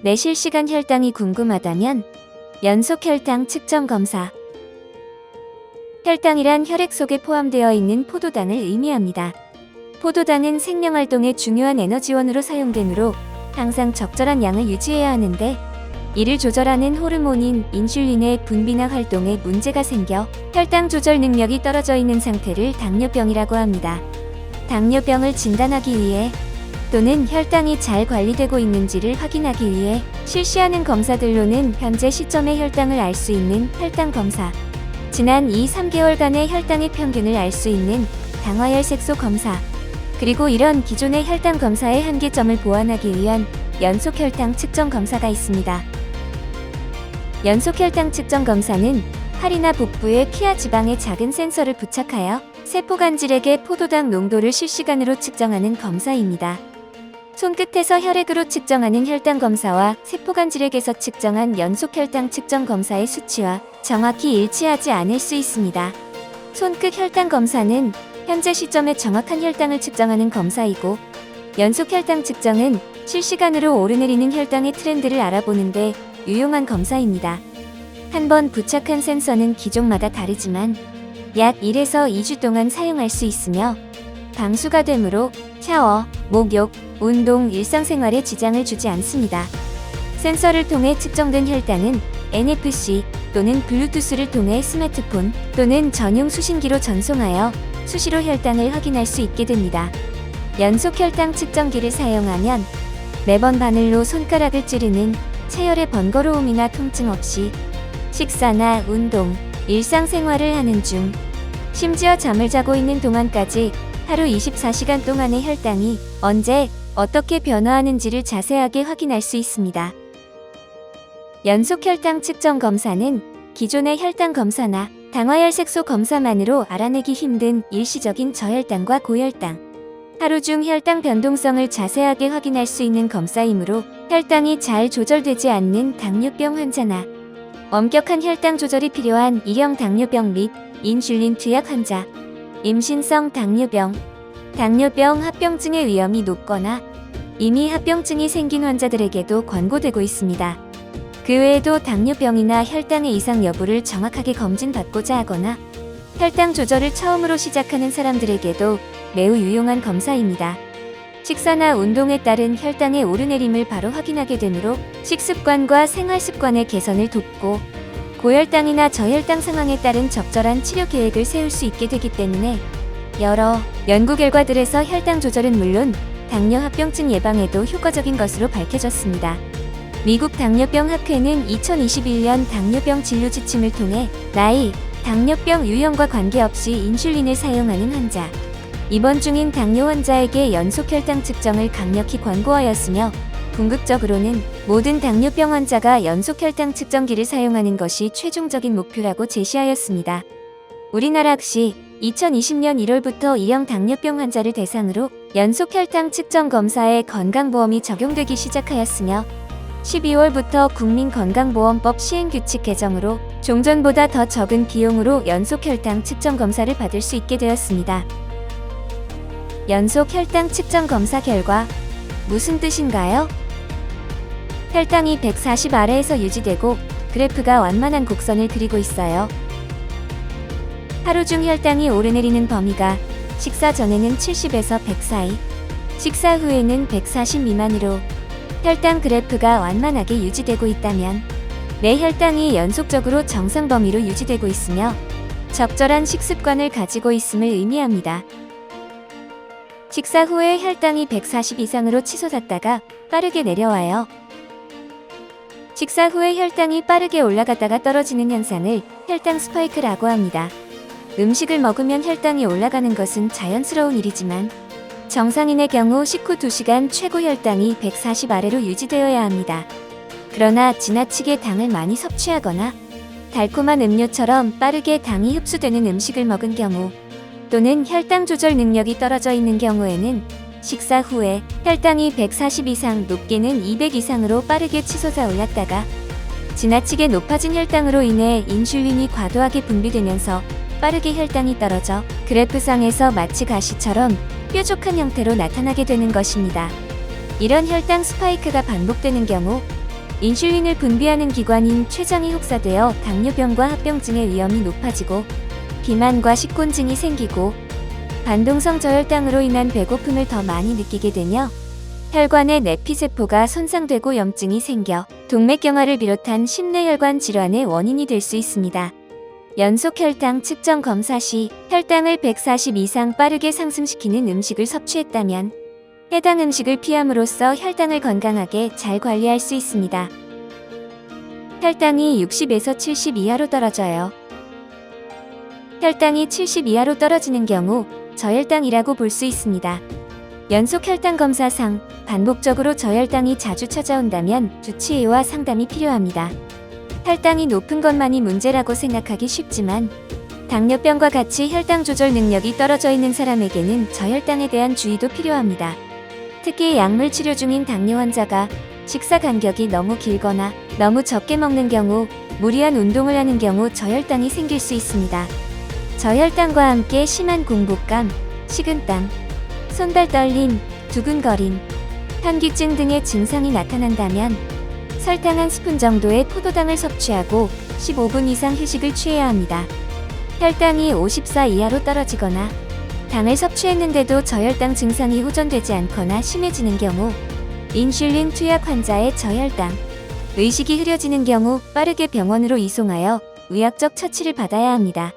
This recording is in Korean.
내 실시간 혈당이 궁금하다면 연속 혈당 측정 검사. 혈당이란 혈액 속에 포함되어 있는 포도당을 의미합니다. 포도당은 생명활동의 중요한 에너지원으로 사용되므로 항상 적절한 양을 유지해야 하는데, 이를 조절하는 호르몬인 인슐린의 분비나 활동에 문제가 생겨 혈당 조절 능력이 떨어져 있는 상태를 당뇨병이라고 합니다. 당뇨병을 진단하기 위해 또는 혈당이 잘 관리되고 있는지를 확인하기 위해 실시하는 검사들로는 현재 시점의 혈당을 알 수 있는 혈당 검사, 지난 2-3개월간의 혈당의 평균을 알 수 있는 당화혈색소 검사, 그리고 이런 기존의 혈당 검사의 한계점을 보완하기 위한 연속 혈당 측정 검사가 있습니다. 연속 혈당 측정 검사는 팔이나 복부에 피하 지방에 작은 센서를 부착하여 세포간질액의 포도당 농도를 실시간으로 측정하는 검사입니다. 손끝에서 혈액으로 측정하는 혈당 검사와 세포간질액에서 측정한 연속 혈당 측정 검사의 수치와 정확히 일치하지 않을 수 있습니다. 손끝 혈당 검사는 현재 시점에 정확한 혈당을 측정하는 검사이고, 연속 혈당 측정은 실시간으로 오르내리는 혈당의 트렌드를 알아보는데 유용한 검사입니다. 한번 부착한 센서는 기종마다 다르지만 약 1에서 2주 동안 사용할 수 있으며 방수가 되므로 샤워, 목욕, 운동, 일상생활에 지장을 주지 않습니다. 센서를 통해 측정된 혈당은 NFC 또는 블루투스를 통해 스마트폰 또는 전용 수신기로 전송하여 수시로 혈당을 확인할 수 있게 됩니다. 연속 혈당 측정기를 사용하면 매번 바늘로 손가락을 찌르는 체열의 번거로움이나 통증 없이 식사나 운동, 일상생활을 하는 중, 심지어 잠을 자고 있는 동안까지 하루 24시간 동안의 혈당이 언제, 어떻게 변화하는지를 자세하게 확인할 수 있습니다. 연속 혈당 측정 검사는 기존의 혈당 검사나 당화혈색소 검사만으로 알아내기 힘든 일시적인 저혈당과 고혈당, 하루 중 혈당 변동성을 자세하게 확인할 수 있는 검사이므로 혈당이 잘 조절되지 않는 당뇨병 환자나 엄격한 혈당 조절이 필요한 2형 당뇨병 및 인슐린 투약 환자, 임신성 당뇨병, 당뇨병 합병증의 위험이 높거나 이미 합병증이 생긴 환자들에게도 권고되고 있습니다. 그 외에도 당뇨병이나 혈당의 이상 여부를 정확하게 검진받고자 하거나 혈당 조절을 처음으로 시작하는 사람들에게도 매우 유용한 검사입니다. 식사나 운동에 따른 혈당의 오르내림을 바로 확인하게 되므로 식습관과 생활습관의 개선을 돕고 고혈당이나 저혈당 상황에 따른 적절한 치료 계획을 세울 수 있게 되기 때문에 여러 연구 결과들에서 혈당 조절은 물론 당뇨 합병증 예방에도 효과적인 것으로 밝혀졌습니다. 미국 당뇨병 학회는 2021년 당뇨병 진료 지침을 통해 나이, 당뇨병 유형과 관계없이 인슐린을 사용하는 환자, 입원 중인 당뇨 환자에게 연속 혈당 측정을 강력히 권고하였으며, 궁극적으로는 모든 당뇨병 환자가 연속 혈당 측정기를 사용하는 것이 최종적인 목표라고 제시하였습니다. 우리나라 역시 2020년 1월부터 2형 당뇨병 환자를 대상으로 연속 혈당 측정 검사에 건강보험이 적용되기 시작하였으며, 12월부터 국민건강보험법 시행규칙 개정으로 종전보다 더 적은 비용으로 연속 혈당 측정 검사를 받을 수 있게 되었습니다. 연속 혈당 측정 검사 결과 무슨 뜻인가요? 혈당이 140 아래에서 유지되고 그래프가 완만한 곡선을 그리고 있어요. 하루 중 혈당이 오르내리는 범위가 식사 전에는 70에서 100 사이, 식사 후에는 140 미만으로 혈당 그래프가 완만하게 유지되고 있다면 내 혈당이 연속적으로 정상 범위로 유지되고 있으며 적절한 식습관을 가지고 있음을 의미합니다. 식사 후에 혈당이 140 이상으로 치솟았다가 빠르게 내려와요. 식사 후에 혈당이 빠르게 올라갔다가 떨어지는 현상을 혈당 스파이크라고 합니다. 음식을 먹으면 혈당이 올라가는 것은 자연스러운 일이지만 정상인의 경우 식후 2시간 최고 혈당이 140 아래로 유지되어야 합니다. 그러나 지나치게 당을 많이 섭취하거나 달콤한 음료처럼 빠르게 당이 흡수되는 음식을 먹은 경우, 또는 혈당 조절 능력이 떨어져 있는 경우에는 식사 후에 혈당이 140 이상, 높게는 200 이상으로 빠르게 치솟아 올랐다가 지나치게 높아진 혈당으로 인해 인슐린이 과도하게 분비되면서 빠르게 혈당이 떨어져 그래프상에서 마치 가시처럼 뾰족한 형태로 나타나게 되는 것입니다. 이런 혈당 스파이크가 반복되는 경우 인슐린을 분비하는 기관인 췌장이 혹사되어 당뇨병과 합병증의 위험이 높아지고 비만과 식곤증이 생기고 반동성 저혈당으로 인한 배고픔을 더 많이 느끼게 되며 혈관의 내피세포가 손상되고 염증이 생겨 동맥경화를 비롯한 심내혈관 질환의 원인이 될 수 있습니다. 연속 혈당 측정 검사 시 혈당을 140 이상 빠르게 상승시키는 음식을 섭취했다면 해당 음식을 피함으로써 혈당을 건강하게 잘 관리할 수 있습니다. 혈당이 60에서 70 이하로 떨어져요. 혈당이 70 이하로 떨어지는 경우 저혈당이라고 볼 수 있습니다. 연속 혈당 검사상 반복적으로 저혈당이 자주 찾아온다면 주치의와 상담이 필요합니다. 혈당이 높은 것만이 문제라고 생각하기 쉽지만 당뇨병과 같이 혈당 조절 능력이 떨어져 있는 사람에게는 저혈당에 대한 주의도 필요합니다. 특히 약물 치료 중인 당뇨 환자가 식사 간격이 너무 길거나 너무 적게 먹는 경우, 무리한 운동을 하는 경우 저혈당이 생길 수 있습니다. 저혈당과 함께 심한 공복감, 식은땀, 손발 떨림, 두근거림, 현기증 등의 증상이 나타난다면 설탕 한 스푼 정도의 포도당을 섭취하고 15분 이상 휴식을 취해야 합니다. 혈당이 54 이하로 떨어지거나 당을 섭취했는데도 저혈당 증상이 호전되지 않거나 심해지는 경우, 인슐린 투약 환자의 저혈당, 의식이 흐려지는 경우 빠르게 병원으로 이송하여 의학적 처치를 받아야 합니다.